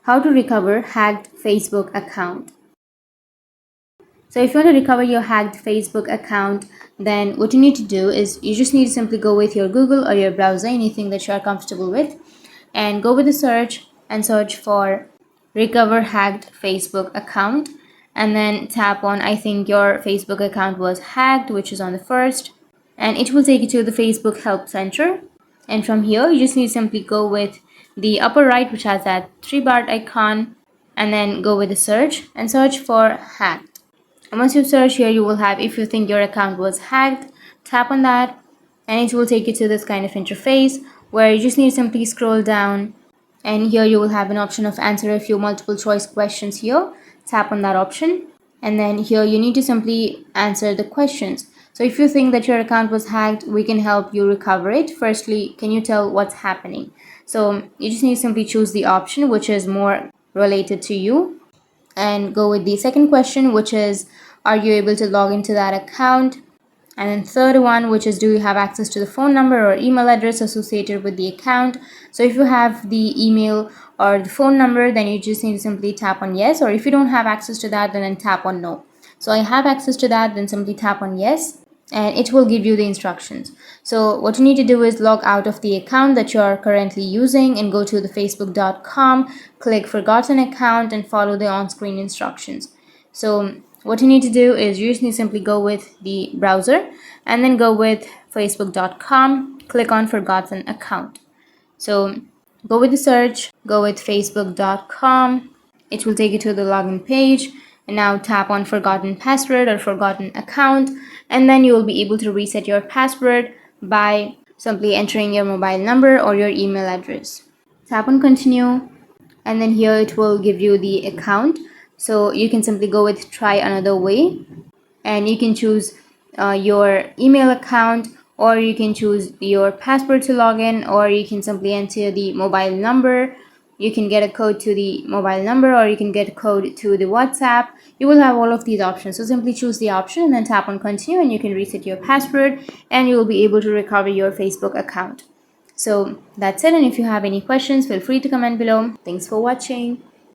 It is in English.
How to recover hacked Facebook account. So if you want to recover your hacked Facebook account, then what you need to do is you just need to simply go with your Google or your browser, anything that you are comfortable with, and go with the search and search for recover hacked Facebook account, and then tap on I think your Facebook account was hacked, which is on the first, and it will take you to the Facebook help center. And from here you just need to simply go with the upper right, which has that three-bar icon, and then go with the search and search for hacked. And once you search here, you will have if you think your account was hacked, tap on that and it will take you to this kind of interface where you just need to simply scroll down, and here you will have an option of answer a few multiple choice questions here. Tap on that option, and then here you need to simply answer the questions. So if you think that your account was hacked, we can help you recover it. Firstly, can you tell what's happening? So you just need to simply choose the option which is more related to you and go with the second question, which is are you able to log into that account, and then third one, which is do you have access to the phone number or email address associated with the account. So if you have the email or the phone number, then you just need to simply tap on yes, or if you don't have access to that, then tap on no. So I have access to that, then simply tap on yes and it will give you the instructions. So what you need to do is log out of the account that you are currently using and go to the facebook.com, click forgotten account and follow the on-screen instructions. So what you need to do is you just need to simply go with the browser and then go with facebook.com, click on forgotten account. So go with the search, go with facebook.com, it will take you to the login page, and now tap on forgotten password or forgotten account, and then you will be able to reset your password by simply entering your mobile number or your email address. Tap on continue, and then here it will give you the account. So you can simply go with try another way, and you can choose your email account, or you can choose your password to log in, or you can simply enter the mobile number. You can get a code to the mobile number, or you can get a code to the WhatsApp. You will have all of these options. So simply choose the option and then tap on continue, and you can reset your password and you will be able to recover your Facebook account. So that's it, and if you have any questions, feel free to comment below. Thanks for watching.